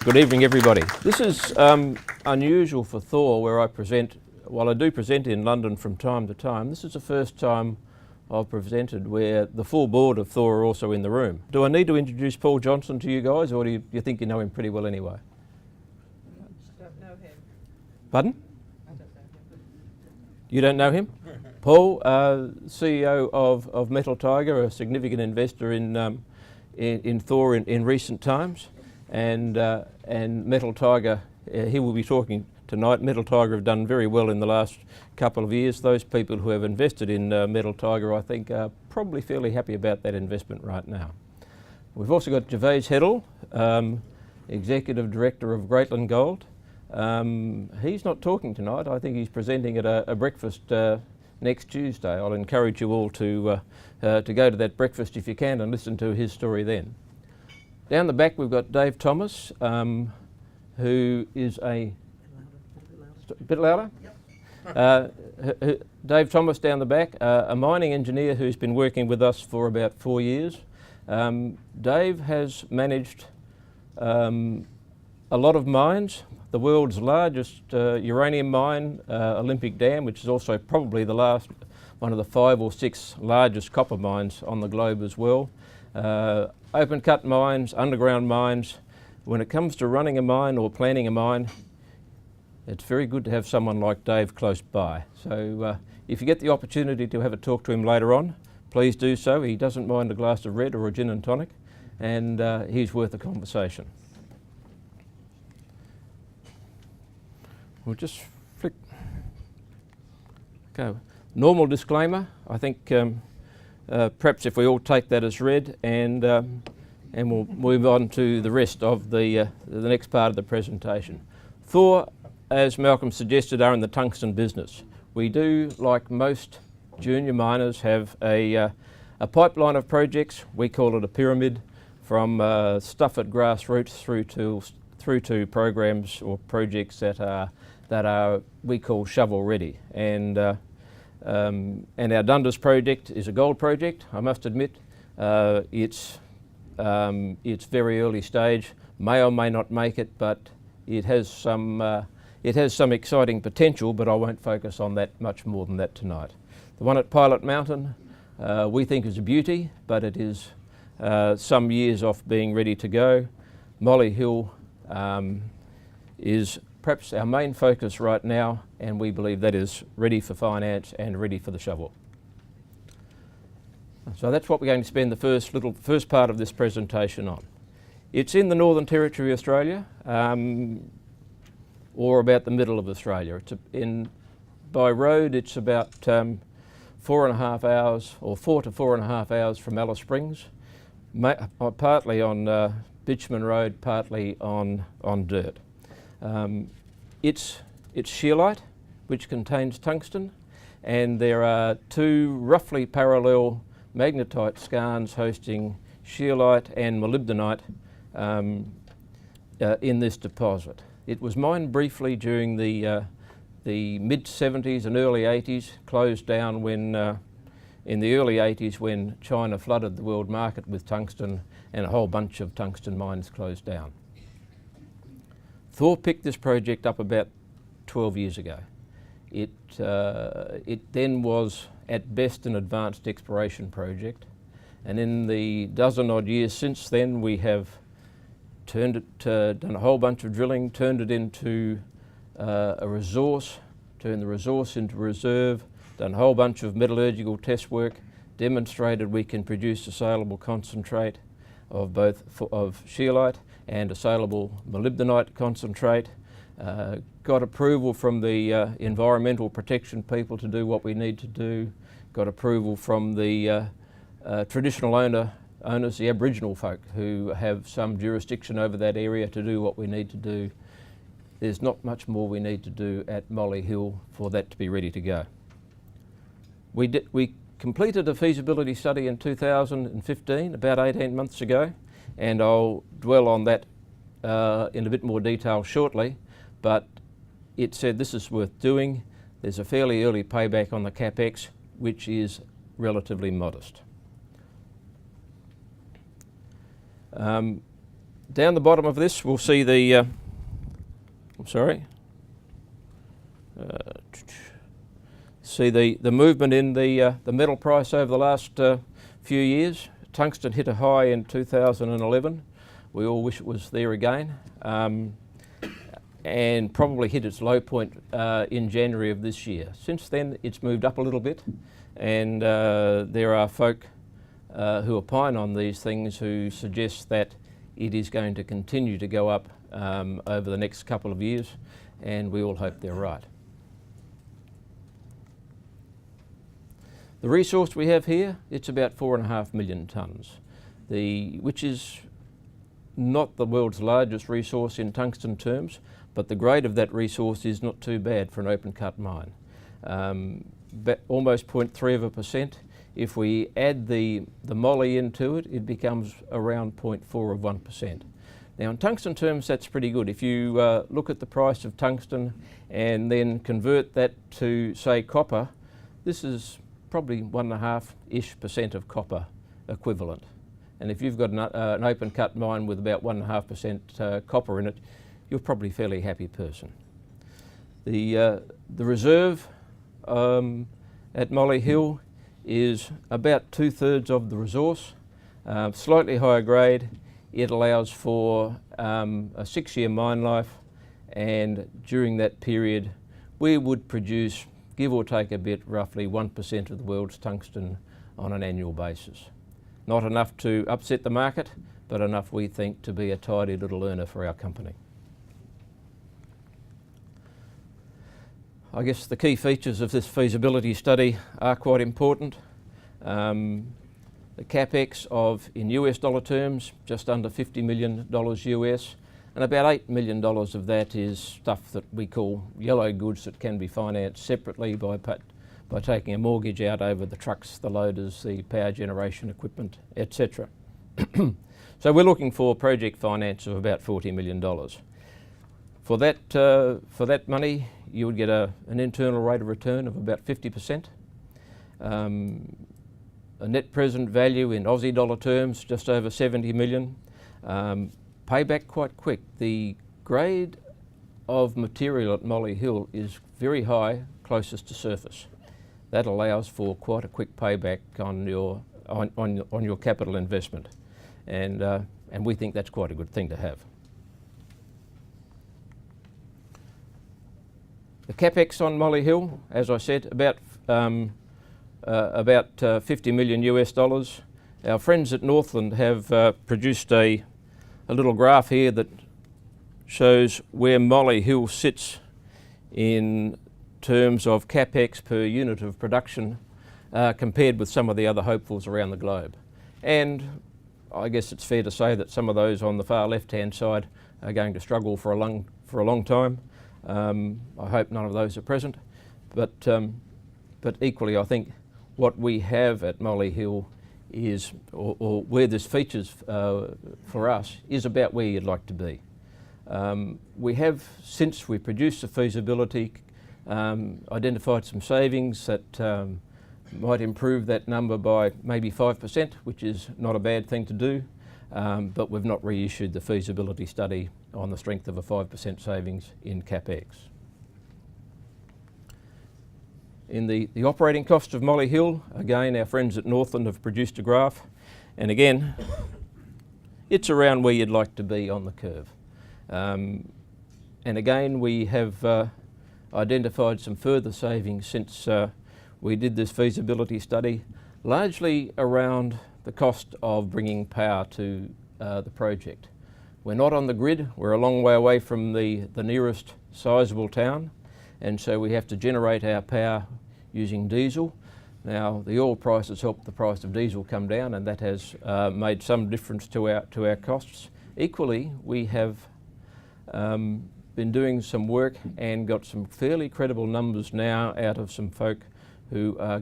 Good evening, everybody. This is unusual for Thor, where I present. While I do present in London from time to time, this is the first time I've presented where the full board of Thor are also in the room. Do I need to introduce Paul Johnson to you guys, or do you think you know him pretty well anyway? I don't know him. Pardon? I don't know him. You don't know him? Paul, CEO of Metal Tiger, a significant investor in Thor in recent times, and Metal Tiger, he will be talking tonight. Metal Tiger have done very well in the last couple of years. Those people who have invested in Metal Tiger, I think, are probably fairly happy about that investment right now. We've also got Gervais Heddle, Executive Director of Greatland Gold. He's not talking tonight. I think he's presenting at a breakfast next Tuesday. I'll encourage you all to go to that breakfast if you can and listen to his story then. Down the back we've got Dave Thomas, who is a bit louder. Yep. Dave Thomas down the back, a mining engineer who's been working with us for about 4 years. Dave has managed a lot of mines. The world's largest uranium mine, Olympic Dam, which is also probably one of the 5 or 6 largest copper mines on the globe as well. Open cut mines, underground mines. When it comes to running a mine or planning a mine, it's very good to have someone like Dave close by. So if you get the opportunity to have a talk to him later on, please do so. He doesn't mind a glass of red or a gin and tonic, and he's worth a conversation. We'll just flick. Okay. Normal disclaimer. I think perhaps if we all take that as read, and we'll move on to the rest of the next part of the presentation. Thor, as Malcolm suggested, are in the tungsten business. We do, like most junior miners, have a pipeline of projects. We call it a pyramid, from stuff at grassroots through to programs or projects that are we call shovel ready. And our Dundas project is a gold project. I must admit, it's very early stage, may or may not make it, but it has some exciting potential, but I won't focus on that much more than that tonight. The one at Pilot Mountain we think is a beauty, but it is some years off being ready to go. Molyhil is perhaps our main focus right now, and we believe that is ready for finance and ready for the shovel. So that's what we're going to spend the first part of this presentation on. It's in the Northern Territory, Australia, or about the middle of Australia. By road it's about 4.5 hours, or 4 to 4.5 hours from Alice Springs, partly on bitumen road, partly on dirt. It's scheelite, which contains tungsten, and there are 2 roughly parallel magnetite skarns hosting scheelite and molybdenite in this deposit. It was mined briefly during the mid-70s and early 80s, closed down when in the early 80s when China flooded the world market with tungsten, and a whole bunch of tungsten mines closed down. Thor picked this project up about 12 years ago. It then was at best an advanced exploration project, and in the dozen odd years since then we have done a whole bunch of drilling, turned it into a resource, turned the resource into reserve, done a whole bunch of metallurgical test work, demonstrated we can produce a saleable concentrate of scheelite and a saleable molybdenite concentrate. Got approval from the environmental protection people to do what we need to do. Got approval from the traditional owners, the Aboriginal folk, who have some jurisdiction over that area, to do what we need to do. There's not much more we need to do at Molyhil for that to be ready to go. We completed a feasibility study in 2015, about 18 months ago, and I'll dwell on that in a bit more detail shortly, but it said this is worth doing. There's a fairly early payback on the capex, which is relatively modest. Down the bottom of this we'll see the, see the movement in the metal price over the last few years. Tungsten hit a high in 2011. We all wish it was there again. And probably hit its low point in January of this year. Since then it's moved up a little bit, and there are folk who opine on these things who suggest that it is going to continue to go up over the next couple of years, and we all hope they're right. The resource we have here, it's about 4.5 million tonnes, which is not the world's largest resource in tungsten terms, but the grade of that resource is not too bad for an open cut mine. Almost 0.3%. If we add the moly into it, it becomes around 0.4%. Now in tungsten terms that's pretty good. If you look at the price of tungsten and then convert that to say copper, this is probably 1.5-ish% of copper equivalent. And if you've got an open cut mine with about 1.5% copper in it, you're probably a fairly happy person. The reserve at Molyhil is about 2/3 of the resource, slightly higher grade. It allows for a 6-year mine life, and during that period we would produce, give or take a bit, roughly 1% of the world's tungsten on an annual basis. Not enough to upset the market, but enough, we think, to be a tidy little earner for our company. I guess the key features of this feasibility study are quite important. The capex of, in US dollar terms, just under $50 million US, and about $8 million of that is stuff that we call yellow goods that can be financed separately by taking a mortgage out over the trucks, the loaders, the power generation equipment, etc. So we're looking for project finance of about $40 million. For that money, you would get an internal rate of return of about 50%. A net present value in Aussie dollar terms, just over 70 million. Payback quite quick. The grade of material at Molyhil is very high, closest to surface. That allows for quite a quick payback on your capital investment, and we think that's quite a good thing to have. The capex on Molyhil, as I said, about 50 million US dollars. Our friends at Northland have produced a little graph here that shows where Molyhil sits in terms of capex per unit of production compared with some of the other hopefuls around the globe. And I guess it's fair to say that some of those on the far left-hand side are going to struggle for a long time. I hope none of those are present, but equally I think what we have at Molyhil is, or where this features for us, is about where you'd like to be. We have, since we produced the feasibility, identified some savings that might improve that number by maybe 5%, which is not a bad thing to do, but we've not reissued the feasibility study on the strength of a 5% savings in capex. In the operating cost of Molyhil, again our friends at Northland have produced a graph, and again it's around where you'd like to be on the curve. And again we have identified some further savings since we did this feasibility study, largely around the cost of bringing power to the project. We're not on the grid, we're a long way away from the nearest sizable town, and so we have to generate our power using diesel. Now the oil price has helped the price of diesel come down, and that has made some difference to our costs. Equally, we have been doing some work and got some fairly credible numbers now out of some folk who are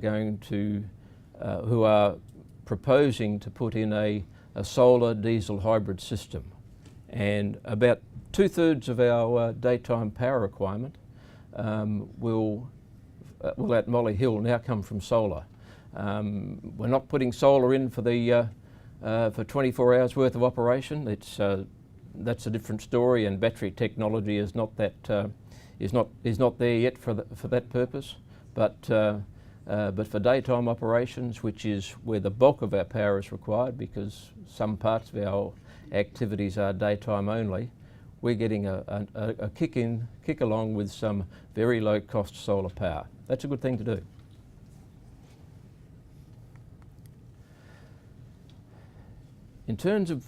who are proposing to put in a solar diesel hybrid system, and about 2/3 of our daytime power requirement will at Molyhil now come from solar. We're not putting solar in for 24 hours worth of operation. It's that's a different story, and battery technology is not that is not there yet for that purpose. But for daytime operations, which is where the bulk of our power is required, because some parts of our activities are daytime only, we're getting a kick along with some very low cost solar power. That's a good thing to do. In terms of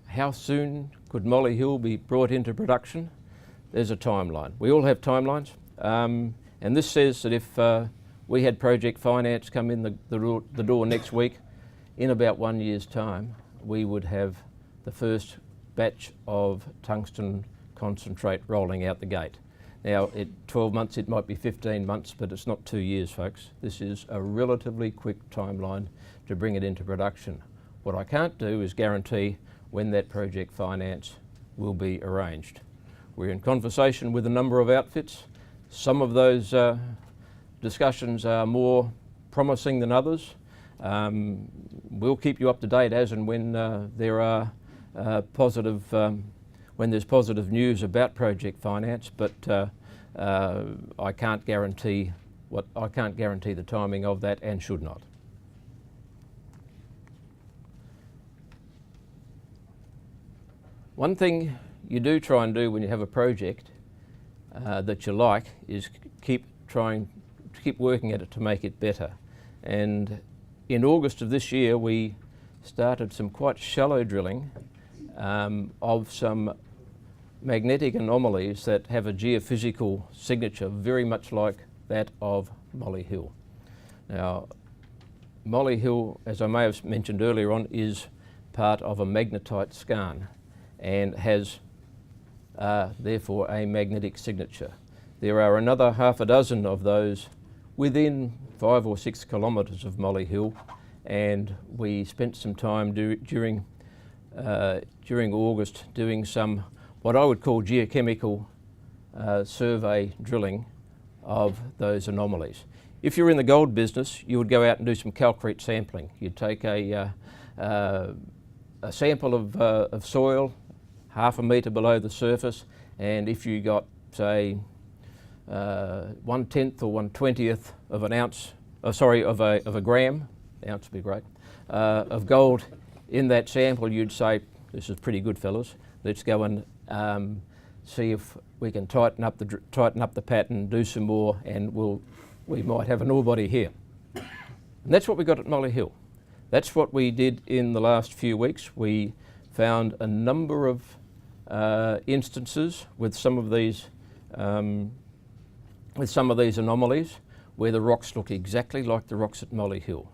how soon could Molyhil be brought into production, there's a timeline. We all have timelines, and this says that if we had project finance come in the door next week, in about 1 year's time, we would have the first batch of tungsten concentrate rolling out the gate. Now, at 12 months, it might be 15 months, but it's not 2 years, folks. This is a relatively quick timeline to bring it into production. What I can't do is guarantee when that project finance will be arranged. We're in conversation with a number of outfits. Some of those discussions are more promising than others. We'll keep you up to date as and when there are when there's positive news about project finance, but I can't guarantee the timing of that, and should not. One thing you do try and do when you have a project that you like is keep working at it to make it better. And in August of this year, we started some quite shallow drilling of some magnetic anomalies that have a geophysical signature very much like that of Molyhil. Now, Molyhil, as I may have mentioned earlier on, is part of a magnetite skarn and has therefore a magnetic signature. There are another half a dozen of those within 5 or 6 kilometres of Molyhil, and we spent some time during August doing some what I would call geochemical survey drilling of those anomalies. If you're in the gold business, you would go out and do some calcrete sampling. You'd take a sample of soil, 1/2 metre below the surface, and if you got, say, 1/10 or 1/20th of an ounce, of a gram, ounce would be great, of gold in that sample, you'd say, this is pretty good, fellas. Let's go and see if we can tighten up the pattern, do some more, and we might have an ore body here. And that's what we got at Molyhil. That's what we did in the last few weeks. We found a number of instances with some of these anomalies where the rocks look exactly like the rocks at Molyhil.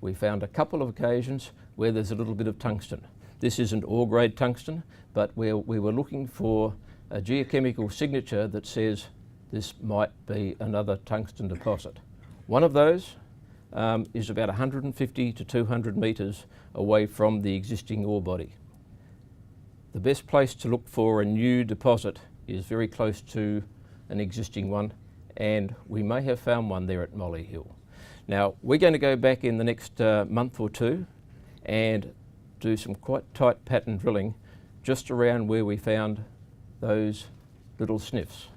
We found a couple of occasions where there's a little bit of tungsten. This isn't ore grade tungsten, but we were looking for a geochemical signature that says this might be another tungsten deposit. One of those is about 150 to 200 metres away from the existing ore body. The best place to look for a new deposit is very close to an existing one, and we may have found one there at Molyhil. Now, we're going to go back in the next month or two and do some quite tight pattern drilling just around where we found those little sniffs.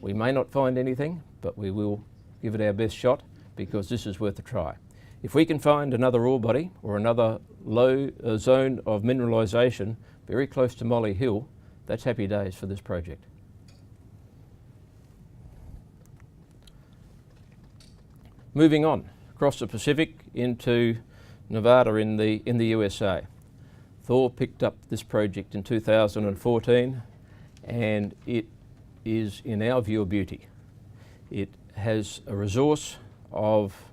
We may not find anything, but we will give it our best shot, because this is worth a try. If we can find another ore body or another low zone of mineralisation very close to Molyhil, that's happy days for this project. Moving on across the Pacific into Nevada in the USA. Thor picked up this project in 2014, and it is, in our view, a beauty. It has a resource of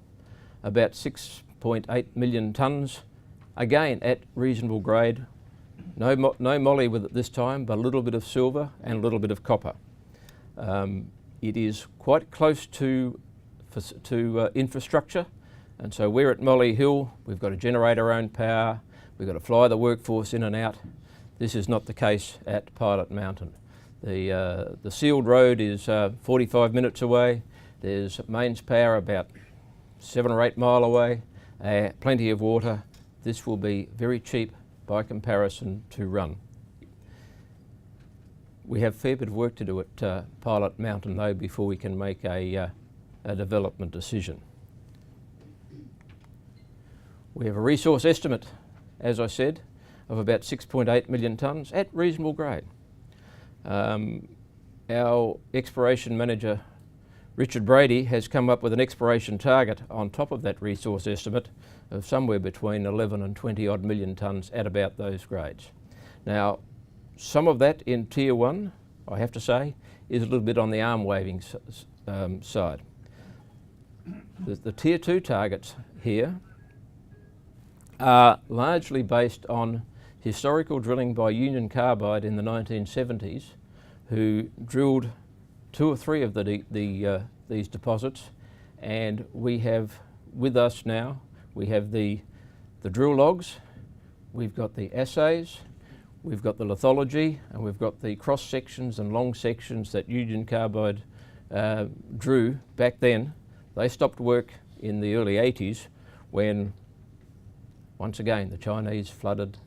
about 6.8 million tonnes, again at reasonable grade. No moly with it this time, but a little bit of silver and a little bit of copper. It is quite close to infrastructure, and so we're at Molyhil. We've got to generate our own power. We've got to fly the workforce in and out. This is not the case at Pilot Mountain. The sealed road is 45 minutes away. There's mains power about 7 or 8 mile away. Plenty of water. This will be very cheap by comparison to run. We have a fair bit of work to do at Pilot Mountain though before we can make a development decision. We have a resource estimate, as I said, of about 6.8 million tonnes at reasonable grade. Our exploration manager, Richard Brady, has come up with an exploration target on top of that resource estimate of somewhere between 11 and 20 odd million tonnes at about those grades. Now, some of that in Tier 1, I have to say, is a little bit on the arm waving side. The Tier 2 targets here are largely based on historical drilling by Union Carbide in the 1970s, who drilled 2 or 3 of these deposits, and we have with us now, we have the drill logs, we've got the assays, we've got the lithology, and we've got the cross sections and long sections that Union Carbide drew back then. They stopped work in the early 80s when, once again, the Chinese flooded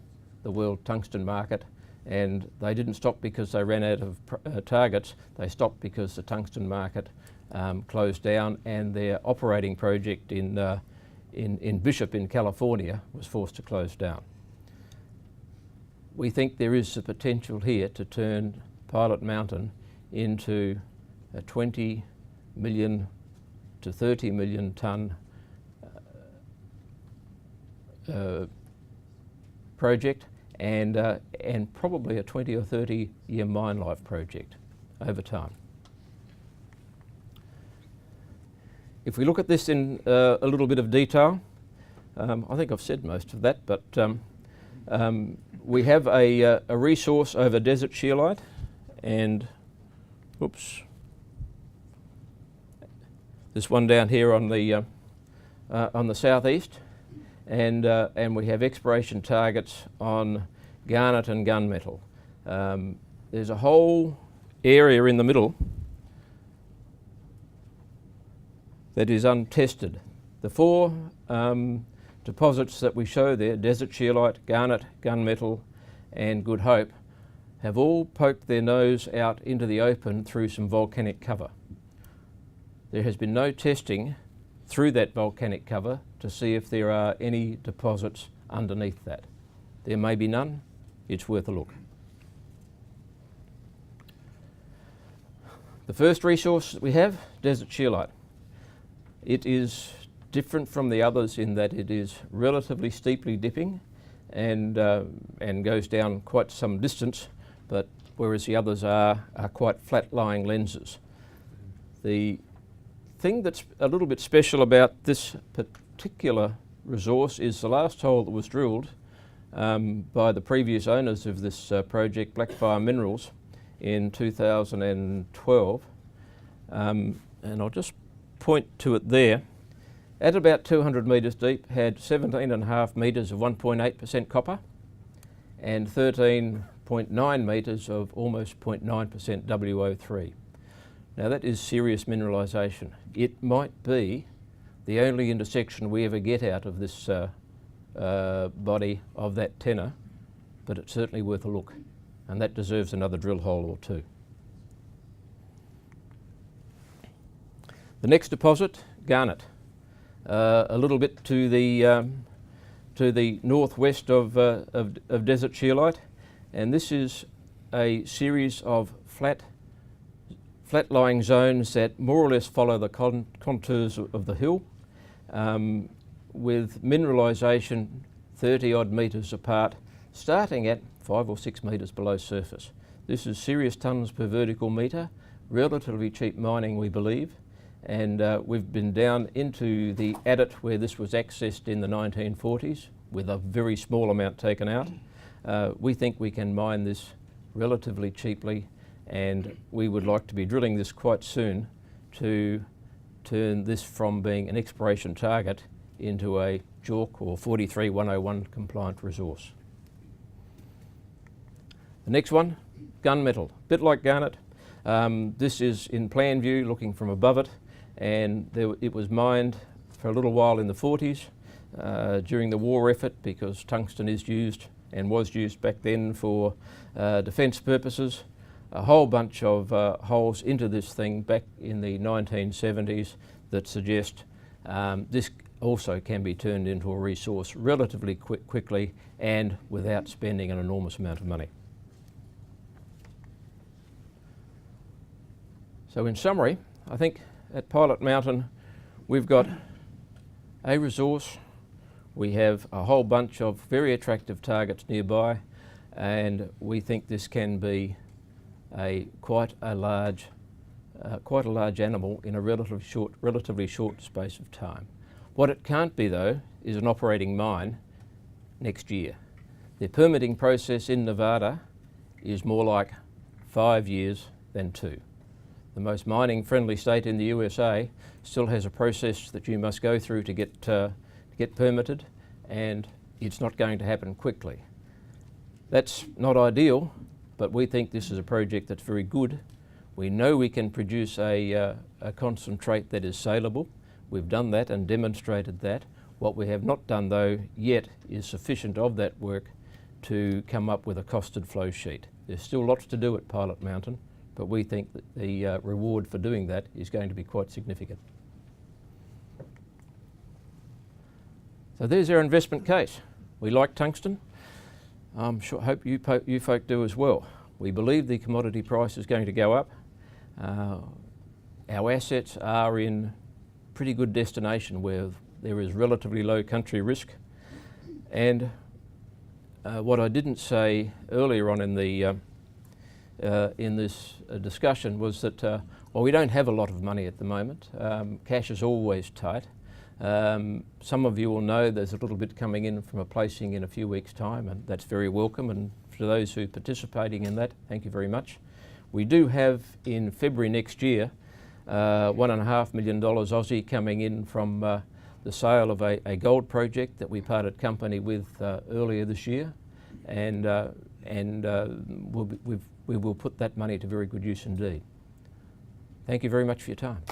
the world tungsten market, and they didn't stop because they ran out of targets. They stopped because the tungsten market closed down, and their operating project in Bishop in California was forced to close down. We think there is the potential here to turn Pilot Mountain into a 20 million to 30 million tonne project, and probably a 20 or 30 year mine life project over time. If we look at this in a little bit of detail, I think I've said most of that, but we have a resource over desert scheelite, and oops, this one down here on the southeast, and we have exploration targets on garnet and gunmetal. There's a whole area in the middle that is untested. The 4 deposits that we show there, desert scheelite, garnet, gunmetal and Good Hope, have all poked their nose out into the open through some volcanic cover. There has been no testing through that volcanic cover to see if there are any deposits underneath that. There may be none. It's worth a look. The first resource that we have, desert scheelite. It is different from the others in that it is relatively steeply dipping and goes down quite some distance, but whereas the others are quite flat-lying lenses. The thing that's a little bit special about this particular resource is the last hole that was drilled by the previous owners of this project, Blackfire Minerals, in 2012. And I'll just point to it there. At about 200 metres deep, had 17.5 metres of 1.8% copper and 13.9 metres of almost 0.9% WO3. Now that is serious mineralisation. It might be the only intersection we ever get out of this body of that tenor, but it's certainly worth a look, and that deserves another drill hole or 2. The next deposit, garnet, a little bit to the northwest of desert scheelite, and this is a series of flat-lying zones that more or less follow the contours of the hill, with mineralisation 30 odd metres apart, starting at 5 or 6 metres below surface. This is serious tonnes per vertical metre, relatively cheap mining we believe, and we've been down into the adit where this was accessed in the 1940s with a very small amount taken out. We think we can mine this relatively cheaply, and we would like to be drilling this quite soon to turn this from being an exploration target into a JORC or 43-101 compliant resource. The next one, gunmetal, a bit like garnet. This is in plan view looking from above it, and it was mined for a little while in the 40s during the war effort, because tungsten is used and was used back then for defence purposes. a whole bunch of holes into this thing back in the 1970s that suggest this also can be turned into a resource relatively quickly and without spending an enormous amount of money. So in summary, I think at Pilot Mountain we've got a resource, we have a whole bunch of very attractive targets nearby, and we think this can be quite a large animal in a relatively short space of time. What it can't be though is an operating mine next year. The permitting process in Nevada is more like 5 years than 2. The most mining friendly state in the USA still has a process that you must go through to get permitted, and it's not going to happen quickly. That's not ideal, but we think this is a project that's very good. We know we can produce a concentrate that is saleable. We've done that and demonstrated that. What we have not done though yet is sufficient of that work to come up with a costed flow sheet. There's still lots to do at Pilot Mountain, but we think that the reward for doing that is going to be quite significant. So there's our investment case. We like tungsten. Hope you folk do as well. We believe the commodity price is going to go up. Our assets are in pretty good destination where there is relatively low country risk. And what I didn't say earlier on in this discussion was that well, we don't have a lot of money at the moment. Cash is always tight. Some of you will know there's a little bit coming in from a placing in a few weeks' time, and that's very welcome, and for those who are participating in that, thank you very much. We do have in February next year $1.5 million Aussie coming in from the sale of a gold project that we parted company with earlier this year, and we will put that money to very good use indeed. Thank you very much for your time.